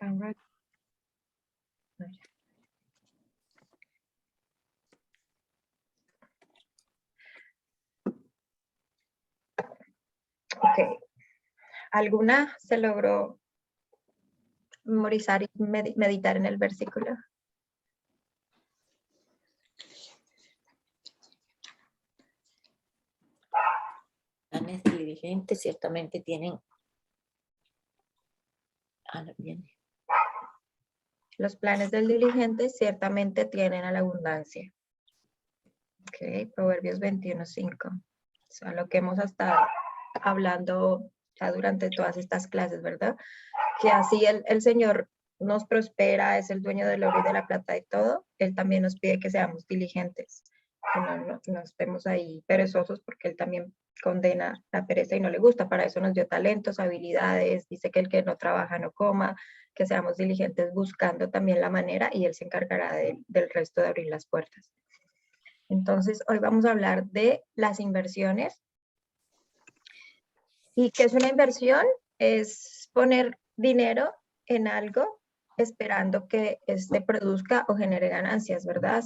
Camera. Ok. ¿Alguna se logró memorizar y meditar en el versículo? Planes diligentes ciertamente tienen. Bien. Los planes del diligente ciertamente tienen a la abundancia. Ok, Proverbios 21:5. O sea, lo que hemos estado hablando ya durante todas estas clases, ¿verdad? Que así el Señor nos prospera, es el dueño del oro y de la plata y todo. Él también nos pide que seamos diligentes, que no estemos ahí perezosos, porque Él también condena la pereza y no le gusta. Para eso nos dio talentos, habilidades, dice que el que no trabaja no coma, que seamos diligentes buscando también la manera y Él se encargará del resto de abrir las puertas. Entonces, hoy vamos a hablar de las inversiones. ¿Y qué es una inversión? Es poner dinero en algo esperando que este produzca o genere ganancias, ¿verdad?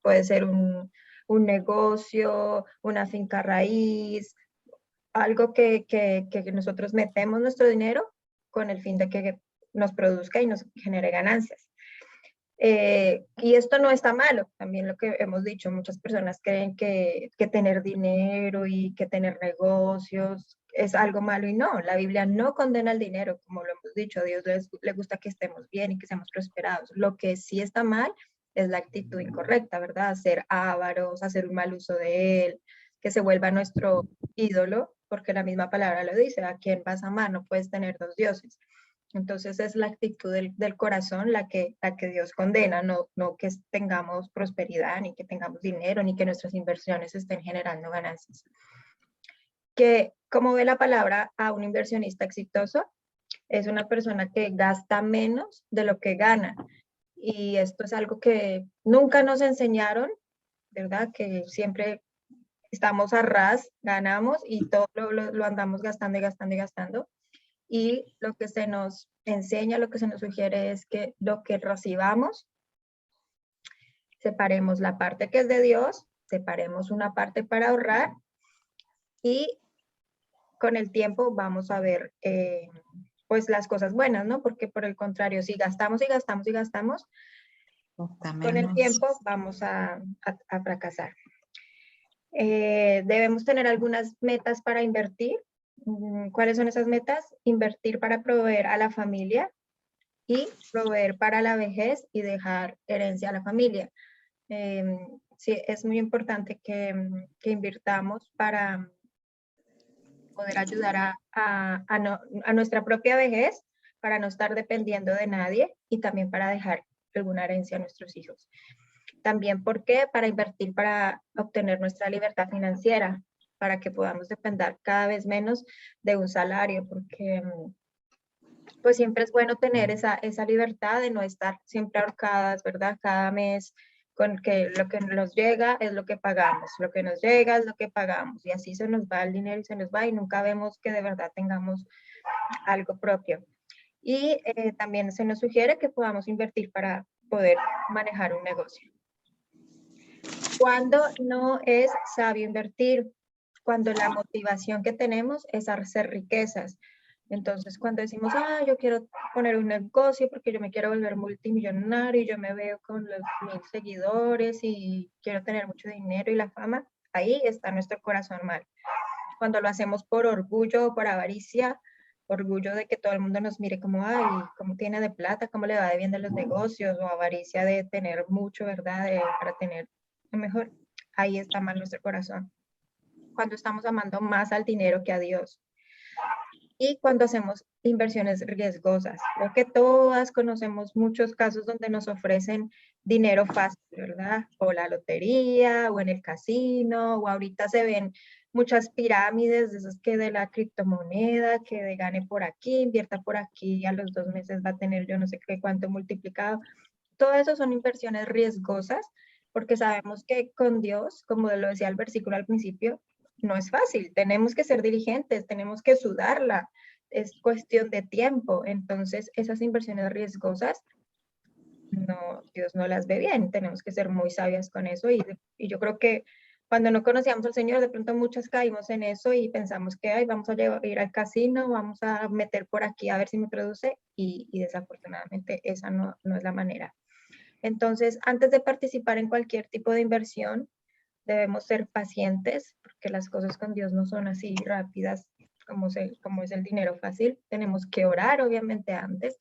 Puede ser un negocio, una finca raíz, algo que nosotros metemos nuestro dinero con el fin de que nos produzca y nos genere ganancias. Y esto no está malo, también lo que hemos dicho, muchas personas creen que tener dinero y que tener negocios es algo malo y no, la Biblia no condena el dinero, como lo hemos dicho, a Dios le gusta que estemos bien y que seamos prosperados. Lo que sí está mal es la actitud incorrecta, ¿verdad? Ser ávaros, hacer un mal uso de él, que se vuelva nuestro ídolo, porque la misma palabra lo dice, ¿a quién vas a amar? No puedes tener dos dioses. Entonces es la actitud del corazón la que Dios condena, no que tengamos prosperidad, ni que tengamos dinero, ni que nuestras inversiones estén generando ganancias. ¿Cómo ve la palabra a un inversionista exitoso? Es una persona que gasta menos de lo que gana. Y esto es algo que nunca nos enseñaron, ¿verdad? Que siempre estamos a ras, ganamos y todo lo andamos gastando y gastando y gastando. Y lo que se nos enseña, lo que se nos sugiere es que lo que recibamos, separemos la parte que es de Dios, separemos una parte para ahorrar y con el tiempo vamos a ver pues las cosas buenas, ¿no? Porque por el contrario, si gastamos y gastamos y gastamos, con el tiempo vamos a fracasar. Debemos tener algunas metas para invertir. ¿Cuáles son esas metas? Invertir para proveer a la familia y proveer para la vejez y dejar herencia a la familia. Sí, es muy importante que invirtamos para poder ayudar a nuestra propia vejez, para no estar dependiendo de nadie y también para dejar alguna herencia a nuestros hijos. También, ¿por qué? Para invertir para obtener nuestra libertad financiera, para que podamos depender cada vez menos de un salario, porque pues siempre es bueno tener esa libertad de no estar siempre ahorcadas, ¿verdad? Cada mes con que lo que nos llega es lo que pagamos, lo que nos llega es lo que pagamos y así se nos va el dinero y se nos va y nunca vemos que de verdad tengamos algo propio. Y también se nos sugiere que podamos invertir para poder manejar un negocio. ¿Cuándo no es sabio invertir? Cuando la motivación que tenemos es hacer riquezas. Entonces, cuando decimos, yo quiero poner un negocio porque yo me quiero volver multimillonario y yo me veo con los 1000 seguidores y quiero tener mucho dinero y la fama, ahí está nuestro corazón mal. Cuando lo hacemos por orgullo o por avaricia, orgullo de que todo el mundo nos mire como, cómo tiene de plata, cómo le va de bien de los negocios, o avaricia de tener mucho, ¿verdad? Para tener lo mejor, ahí está mal nuestro corazón. Cuando estamos amando más al dinero que a Dios. Y cuando hacemos inversiones riesgosas. Creo que todas conocemos muchos casos donde nos ofrecen dinero fácil, ¿verdad? O la lotería, o en el casino, o ahorita se ven muchas pirámides de esas que de la criptomoneda, que de gane por aquí, invierta por aquí, y a los 2 meses va a tener yo no sé qué cuánto multiplicado. Todo eso son inversiones riesgosas, porque sabemos que con Dios, como lo decía el versículo al principio, no es fácil, tenemos que ser diligentes, tenemos que sudarla, es cuestión de tiempo. Entonces, esas inversiones riesgosas, no, Dios no las ve bien. Tenemos que ser muy sabias con eso. Y yo creo que cuando no conocíamos al Señor, de pronto muchas caímos en eso y pensamos que ay, vamos a ir al casino, vamos a meter por aquí a ver si me produce. Y desafortunadamente esa no es la manera. Entonces, antes de participar en cualquier tipo de inversión, debemos ser pacientes, porque las cosas con Dios no son así rápidas como es el dinero fácil. Tenemos que orar, obviamente, antes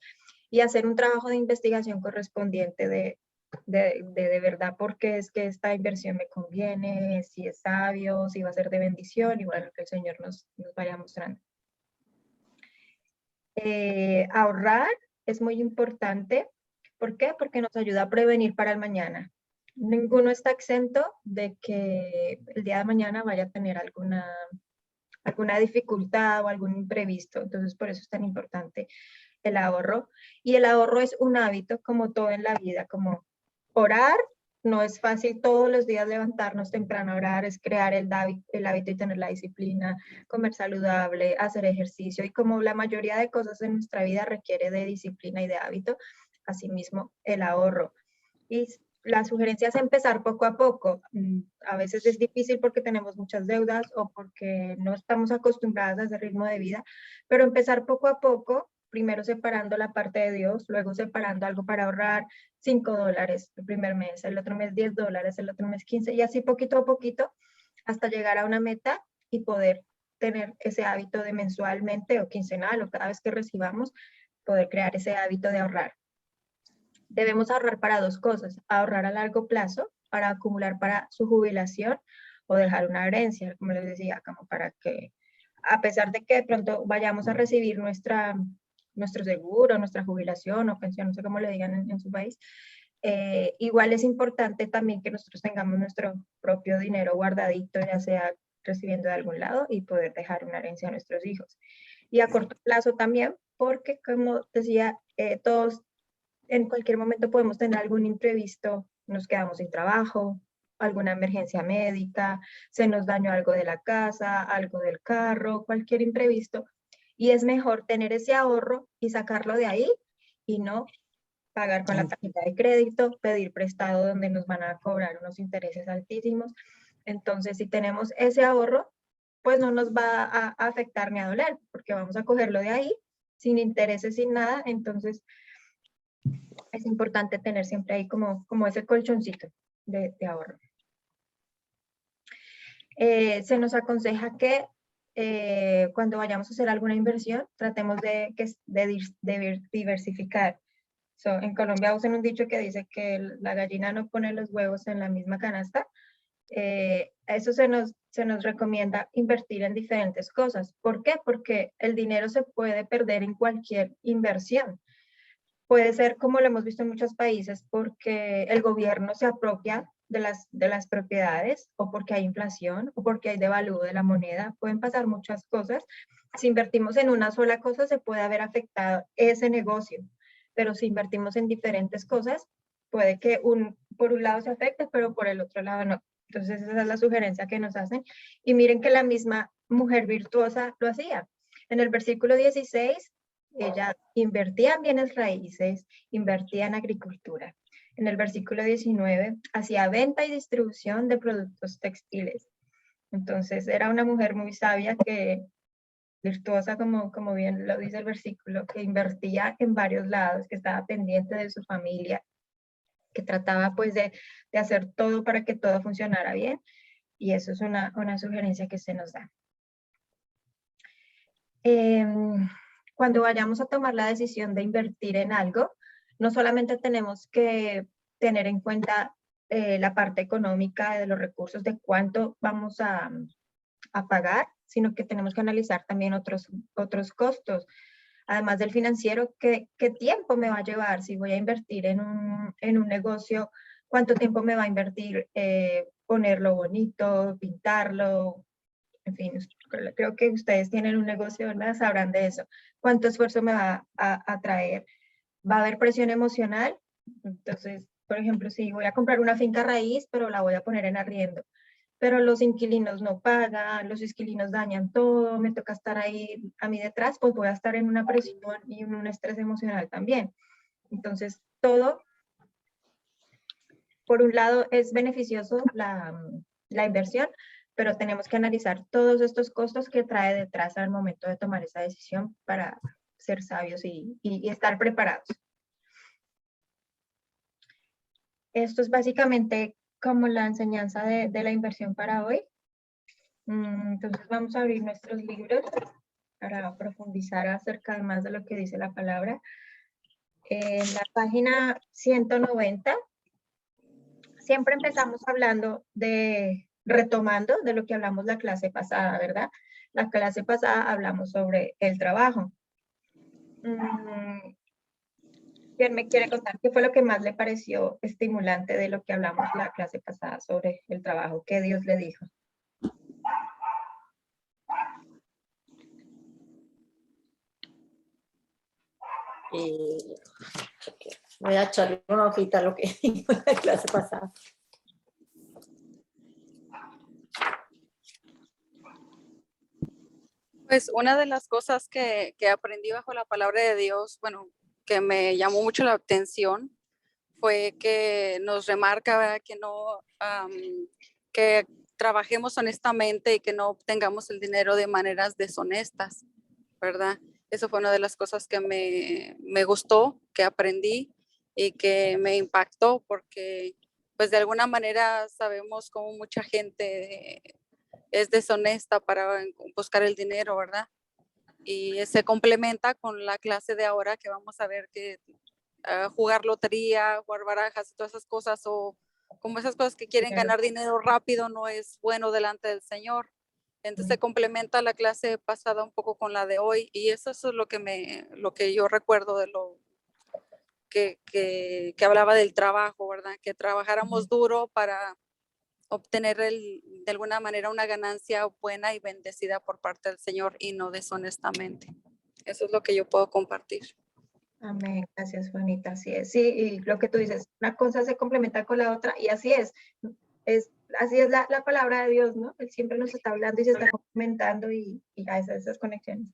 y hacer un trabajo de investigación correspondiente de verdad por qué es que esta inversión me conviene, si es sabio, si va a ser de bendición, y bueno, que el Señor nos vaya mostrando. Ahorrar es muy importante. ¿Por qué? Porque nos ayuda a prevenir para el mañana. Ninguno está exento de que el día de mañana vaya a tener alguna dificultad o algún imprevisto. Entonces, por eso es tan importante el ahorro. Y el ahorro es un hábito, como todo en la vida, como orar. No es fácil todos los días levantarnos temprano a orar, es crear el hábito y tener la disciplina, comer saludable, hacer ejercicio. Y como la mayoría de cosas en nuestra vida requiere de disciplina y de hábito, asimismo el ahorro. Y la sugerencia es empezar poco a poco. A veces es difícil porque tenemos muchas deudas o porque no estamos acostumbradas a ese ritmo de vida, pero empezar poco a poco, primero separando la parte de Dios, luego separando algo para ahorrar, $5 el primer mes, el otro mes $10, el otro mes 15, y así poquito a poquito hasta llegar a una meta y poder tener ese hábito de mensualmente o quincenal o cada vez que recibamos, poder crear ese hábito de ahorrar. Debemos ahorrar para dos cosas: ahorrar a largo plazo para acumular para su jubilación o dejar una herencia, como les decía, como para que a pesar de que de pronto vayamos a recibir nuestro seguro, nuestra jubilación o pensión, no sé cómo le digan en su país, igual es importante también que nosotros tengamos nuestro propio dinero guardadito, ya sea recibiendo de algún lado, y poder dejar una herencia a nuestros hijos. Y a corto plazo también, porque como decía, todos en cualquier momento podemos tener algún imprevisto, nos quedamos sin trabajo, alguna emergencia médica, se nos dañó algo de la casa, algo del carro, cualquier imprevisto. Y es mejor tener ese ahorro y sacarlo de ahí y no pagar con la tarjeta de crédito, pedir prestado donde nos van a cobrar unos intereses altísimos. Entonces, si tenemos ese ahorro, pues no nos va a afectar ni a doler, porque vamos a cogerlo de ahí, sin intereses, sin nada. Entonces, es importante tener siempre ahí como ese colchoncito de ahorro. Se nos aconseja que cuando vayamos a hacer alguna inversión, tratemos de diversificar. En Colombia usan un dicho que dice que la gallina no pone los huevos en la misma canasta. Eso se nos recomienda invertir en diferentes cosas. ¿Por qué? Porque el dinero se puede perder en cualquier inversión. Puede ser, como lo hemos visto en muchos países, porque el gobierno se apropia de las propiedades, o porque hay inflación, o porque hay devalúo de la moneda. Pueden pasar muchas cosas. Si invertimos en una sola cosa, se puede haber afectado ese negocio, pero si invertimos en diferentes cosas, puede que por un lado se afecte, pero por el otro lado no. Entonces esa es la sugerencia que nos hacen. Y miren que la misma mujer virtuosa lo hacía. En el versículo 16, ella invertía en bienes raíces, invertía en agricultura. En el versículo 19, hacía venta y distribución de productos textiles. Entonces, era una mujer muy sabia, virtuosa, como bien lo dice el versículo, que invertía en varios lados, que estaba pendiente de su familia, que trataba pues de hacer todo para que todo funcionara bien. Y eso es una sugerencia que se nos da. Cuando vayamos a tomar la decisión de invertir en algo, no solamente tenemos que tener en cuenta la parte económica de los recursos, de cuánto vamos a pagar, sino que tenemos que analizar también otros costos. Además del financiero, ¿qué tiempo me va a llevar? Si voy a invertir en un negocio, ¿cuánto tiempo me va a invertir ponerlo bonito, pintarlo? En fin, creo que ustedes tienen un negocio, ¿verdad? Sabrán de eso. ¿Cuánto esfuerzo me va a traer? ¿Va a haber presión emocional? Entonces, por ejemplo, si voy a comprar una finca raíz, pero la voy a poner en arriendo, pero los inquilinos no pagan, los inquilinos dañan todo, me toca estar ahí a mí detrás, pues voy a estar en una presión y en un estrés emocional también. Entonces, todo, por un lado, es beneficioso la inversión, pero tenemos que analizar todos estos costos que trae detrás al momento de tomar esa decisión para ser sabios y estar preparados. Esto es básicamente como la enseñanza de la inversión para hoy. Entonces vamos a abrir nuestros libros para profundizar acerca de más de lo que dice la palabra. En la página 190, siempre empezamos hablando retomando de lo que hablamos la clase pasada, ¿verdad? La clase pasada hablamos sobre el trabajo. ¿Quién me quiere contar qué fue lo que más le pareció estimulante de lo que hablamos la clase pasada sobre el trabajo? ¿Qué Dios le dijo? Voy a echarle una hojita a lo que dijo en la clase pasada. Pues una de las cosas que aprendí bajo la palabra de Dios, bueno, que me llamó mucho la atención, fue que nos remarca, ¿verdad? Que no, que trabajemos honestamente y que no obtengamos el dinero de maneras deshonestas, ¿verdad? Eso fue una de las cosas que me gustó, que aprendí y que me impactó, porque pues de alguna manera sabemos cómo mucha gente es deshonesta para buscar el dinero, ¿verdad? Y se complementa con la clase de ahora que vamos a ver que jugar lotería, jugar barajas y todas esas cosas, o como esas cosas que quieren ganar dinero rápido, no es bueno delante del Señor. Entonces se complementa la clase pasada un poco con la de hoy, y eso es lo que yo recuerdo de lo que hablaba del trabajo, ¿verdad? Que trabajáramos duro para obtener de alguna manera una ganancia buena y bendecida por parte del Señor y no deshonestamente. Eso es lo que yo puedo compartir. Amén, gracias Juanita, así es. Sí, y lo que tú dices, una cosa se complementa con la otra y así es así es la palabra de Dios, ¿no? Él siempre nos está hablando y se está complementando y hace esas conexiones.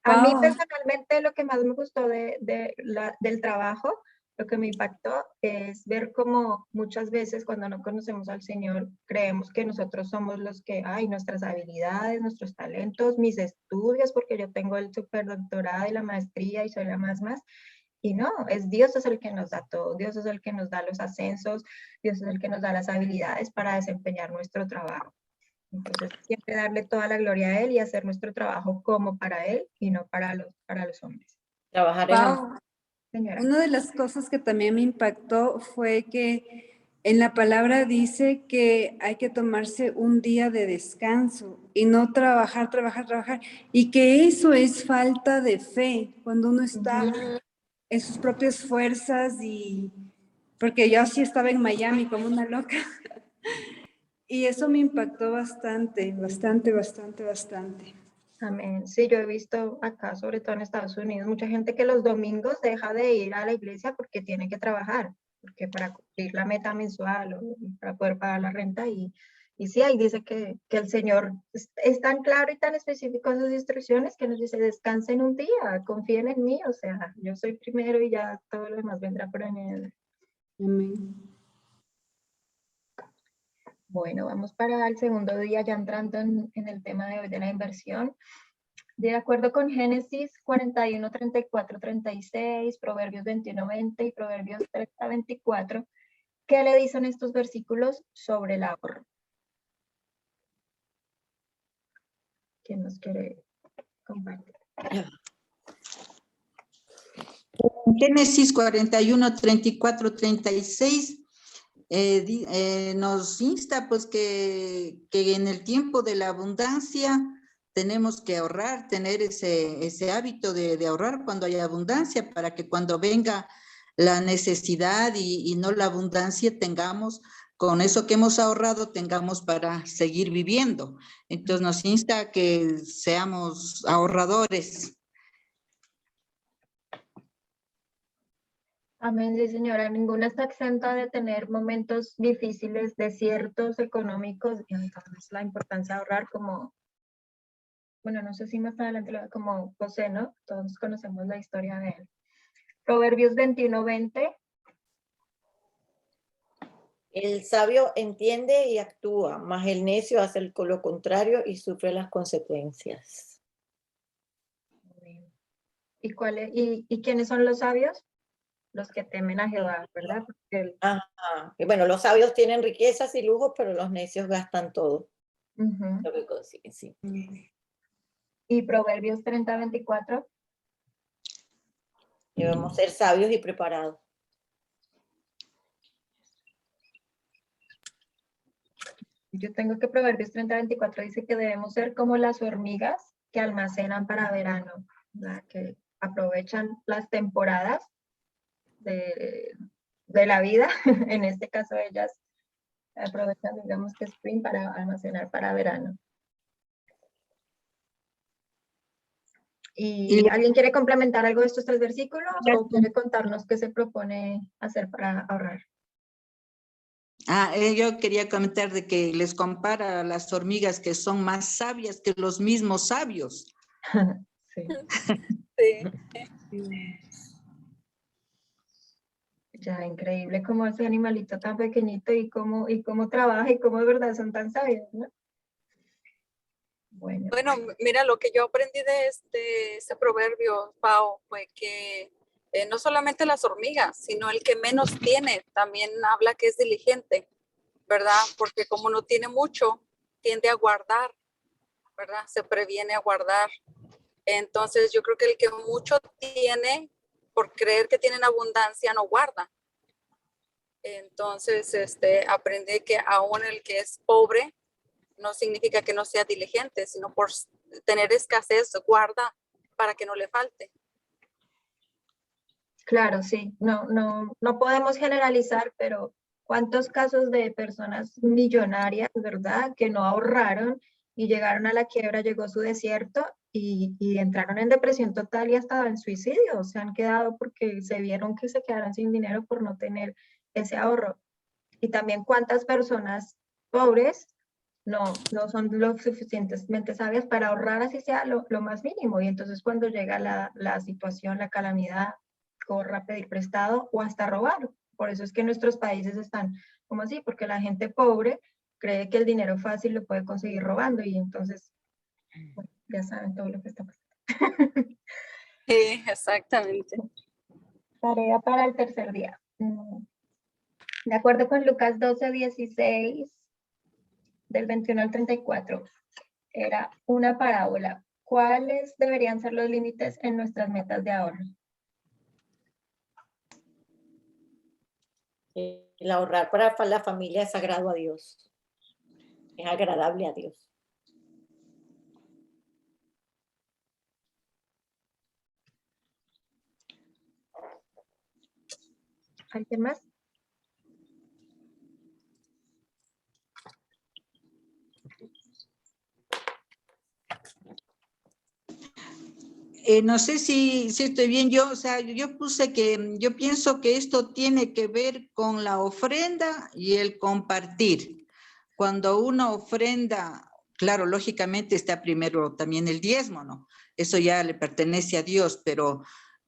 A mí personalmente lo que más me gustó del trabajo, lo que me impactó es ver cómo muchas veces cuando no conocemos al Señor creemos que nosotros somos los que, ay, nuestras habilidades, nuestros talentos, mis estudios, porque yo tengo el superdoctorado y la maestría y soy la más. Y no, Dios es el que nos da todo, Dios es el que nos da los ascensos, Dios es el que nos da las habilidades para desempeñar nuestro trabajo. Entonces, siempre darle toda la gloria a Él y hacer nuestro trabajo como para Él y no para los hombres. Trabajar en Pau, Señora. una de las cosas que también me impactó fue que en la palabra dice que hay que tomarse un día de descanso y no trabajar, y que eso es falta de fe cuando uno está en sus propias fuerzas, y porque yo sí estaba en Miami como una loca y eso me impactó bastante. Amén. Sí, yo he visto acá, sobre todo en Estados Unidos, mucha gente que los domingos deja de ir a la iglesia porque tiene que trabajar, porque para cumplir la meta mensual o para poder pagar la renta. Y sí, ahí dice que el Señor es tan claro y tan específico en sus instrucciones que nos dice, descansen un día, confíen en mí, o sea, yo soy primero y ya todo lo demás vendrá por añadidura. Amén. Bueno, vamos para el segundo día, ya entrando en el tema de hoy de la inversión. De acuerdo con Génesis 41, 34, 36, Proverbios 21, 20 y Proverbios 30, 24, ¿qué le dicen estos versículos sobre el ahorro? ¿Quién nos quiere compartir? Génesis 41, 34, 36 nos insta pues que en el tiempo de la abundancia tenemos que ahorrar, tener ese hábito de ahorrar cuando hay abundancia, para que cuando venga la necesidad y no la abundancia, tengamos con eso que hemos ahorrado, tengamos para seguir viviendo. Entonces nos insta a que seamos ahorradores. Amén, sí, señora. Ninguna está exenta de tener momentos difíciles, desiertos económicos, y entonces la importancia de ahorrar como, bueno, no sé si más adelante, como José, ¿no? Todos conocemos la historia de él. Proverbios 21:20. El sabio entiende y actúa, mas el necio hace lo contrario y sufre las consecuencias. ¿Y quiénes son los sabios? Los que temen a Jehová, ¿verdad? Porque Ajá. Y bueno, los sabios tienen riquezas y lujos, pero los necios gastan todo ujú. lo que consiguen, sí. Y Proverbios 30:24. Debemos ser sabios y preparados. Yo tengo que Proverbios 30:24 dice que debemos ser como las hormigas que almacenan para verano, ¿verdad? Que aprovechan las temporadas de la vida. En este caso ellas aprovechan, digamos que spring para almacenar para verano. ¿Y alguien quiere complementar algo de estos 3 versículos o quiere contarnos qué se propone hacer para ahorrar? Yo quería comentar de que les compara a las hormigas que son más sabias que los mismos sabios. Sí. Sí. Ya, increíble cómo ese animalito tan pequeñito y cómo trabaja y cómo de verdad son tan sabios, ¿no? Bueno, Bueno, mira, lo que yo aprendí de este proverbio, Pau, fue que no solamente las hormigas, sino el que menos tiene, también habla que es diligente, ¿verdad? Porque como no tiene mucho, tiende a guardar, ¿verdad? Se previene a guardar. Entonces yo creo que el que mucho tiene, por creer que tiene en abundancia, no guarda. Entonces, aprendí que aún el que es pobre no significa que no sea diligente, sino por tener escasez, guarda para que no le falte. claro, sí, no podemos generalizar, pero ¿cuántos casos de personas millonarias, verdad, que no ahorraron y llegaron a la quiebra, llegó su desierto y entraron en depresión total y hasta en suicidio? Se han quedado porque se vieron que se quedaron sin dinero por no tener ese ahorro. Y también cuántas personas pobres no son lo suficientemente sabias para ahorrar así sea lo más mínimo. Y entonces cuando llega la situación, la calamidad, corra a pedir prestado o hasta robar. Por eso es que nuestros países están como así, porque la gente pobre cree que el dinero fácil lo puede conseguir robando y entonces, bueno, ya saben todo lo que está pasando. Sí, exactamente. Tarea para el tercer día. De acuerdo con Lucas 12:16, del 21 al 34, era una parábola. ¿Cuáles deberían ser los límites en nuestras metas de ahorro? El ahorrar para la familia es sagrado a Dios. Es agradable a Dios. ¿Alguien más? No sé si estoy bien yo, o sea, yo puse que yo pienso que esto tiene que ver con la ofrenda y el compartir. Cuando uno ofrenda, claro, lógicamente está primero también el diezmo, ¿no? Eso ya le pertenece a Dios, pero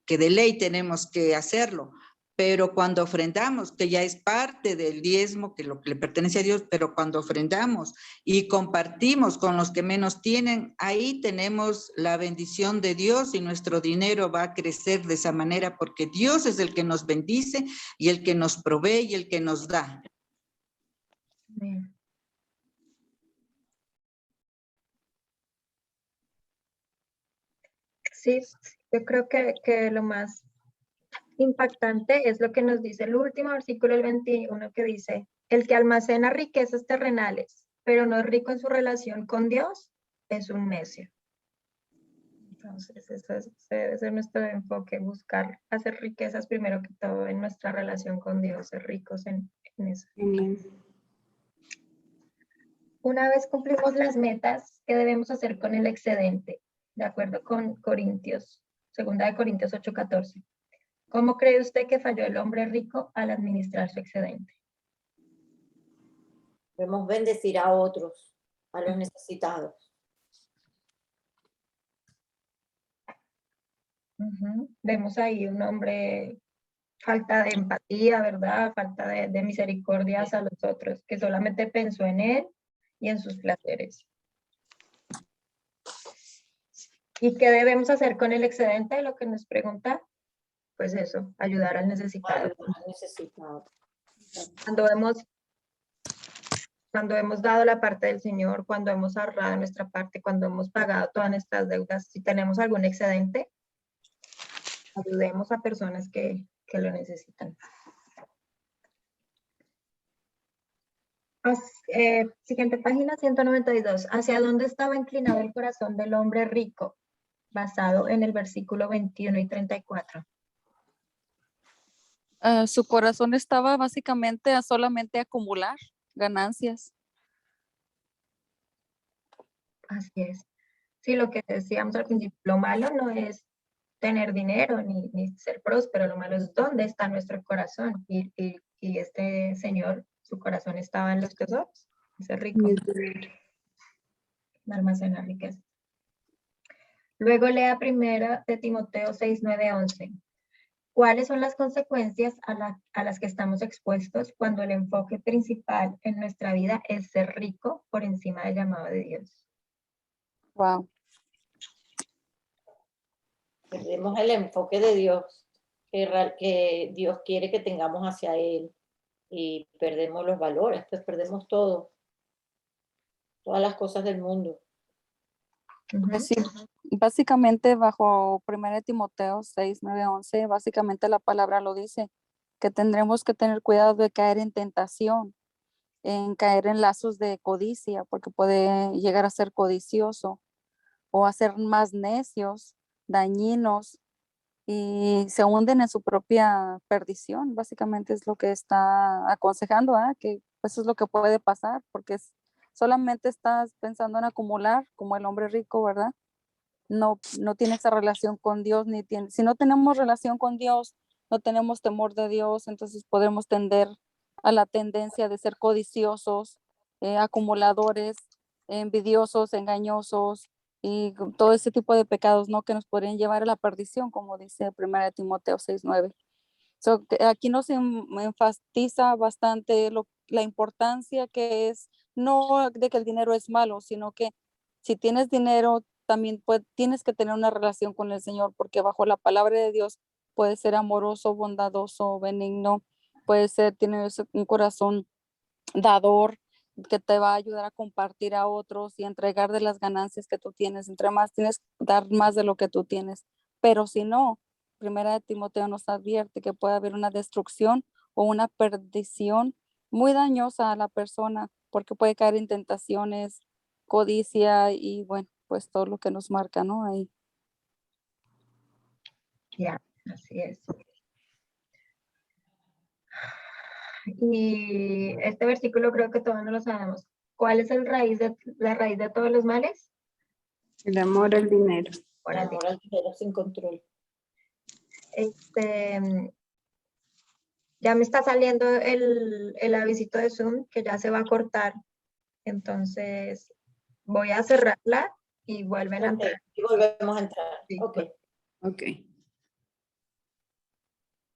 que de ley tenemos que hacerlo. Pero cuando ofrendamos, que ya es parte del diezmo, que lo que le pertenece a Dios, pero cuando ofrendamos y compartimos con los que menos tienen, ahí tenemos la bendición de Dios y nuestro dinero va a crecer de esa manera porque Dios es el que nos bendice y el que nos provee y el que nos da. Bien. Sí, yo creo que lo más impactante es lo que nos dice el último versículo, el 21, que dice, el que almacena riquezas terrenales, pero no es rico en su relación con Dios, es un necio. Entonces, ese debe ser nuestro enfoque, buscar hacer riquezas primero que todo en nuestra relación con Dios, ser ricos en eso. Una vez cumplimos las metas, ¿qué debemos hacer con el excedente? De acuerdo con Corintios, 2 Corintios 8:14. ¿Cómo cree usted que falló el hombre rico al administrar su excedente? Debemos bendecir a otros, a los necesitados. Vemos ahí un hombre, falta de empatía, ¿verdad? Falta de misericordia hacia los otros, que solamente pensó en él y en sus placeres. ¿Y qué debemos hacer con el excedente? Lo que nos pregunta, pues eso, ayudar al necesitado. Ayudar al necesitado. Cuando hemos dado la parte del Señor, cuando hemos ahorrado nuestra parte, cuando hemos pagado todas nuestras deudas, si tenemos algún excedente, ayudemos a personas que lo necesitan. Siguiente página, 192. ¿Hacia dónde estaba inclinado el corazón del hombre rico? Basado en el versículo 21 y 34. Su corazón estaba básicamente a solamente acumular ganancias. Así es. Sí, lo que decíamos al principio, lo malo no es tener dinero ni ser próspero, lo malo es dónde está nuestro corazón. Y este señor, su corazón estaba en los tesoros, ese rico, almacena riqueza. Luego lea primera de Timoteo 6, 9, 11. ¿Cuáles son las consecuencias a las que estamos expuestos cuando el enfoque principal en nuestra vida es ser rico por encima del llamado de Dios? Wow. Perdemos el enfoque de Dios, que Dios quiere que tengamos hacia Él, y perdemos los valores, pues perdemos todo, todas las cosas del mundo. Pues sí, básicamente bajo 1 Timoteo 6, 9, 11, básicamente la palabra lo dice, que tendremos que tener cuidado de caer en tentación, en caer en lazos de codicia, porque puede llegar a ser codicioso o a ser más necios, dañinos, y se hunden en su propia perdición. Básicamente es lo que está aconsejando, que pues eso es lo que puede pasar, porque solamente estás pensando en acumular como el hombre rico, ¿verdad? No tiene esa relación con Dios, si no tenemos relación con Dios, no tenemos temor de Dios, entonces podemos tender a la tendencia de ser codiciosos, acumuladores, envidiosos, engañosos y todo ese tipo de pecados, ¿no? Que nos podrían llevar a la perdición, como dice 1 Timoteo 6:9. Aquí nos enfatiza bastante la importancia que es, no de que el dinero es malo, sino que si tienes dinero, también tienes que tener una relación con el Señor, porque bajo la palabra de Dios puede ser amoroso, bondadoso, benigno, tienes un corazón dador que te va a ayudar a compartir a otros y entregar de las ganancias que tú tienes. Entre más tienes, dar más de lo que tú tienes. Pero si no, 1 Timoteo nos advierte que puede haber una destrucción o una perdición muy dañosa a la persona, porque puede caer en tentaciones, codicia y bueno, pues todo lo que nos marca, ¿no? Ahí. Ya, así es. Y este versículo creo que todos no lo sabemos. ¿Cuál es la raíz de todos los males? El amor al dinero. Por el Ahora el dinero sin control. Ya me está saliendo el avisito de Zoom que ya se va a cortar. Entonces voy a cerrarla y vuelven a entrar. Y volvemos a entrar. Sí. Ok. Ok.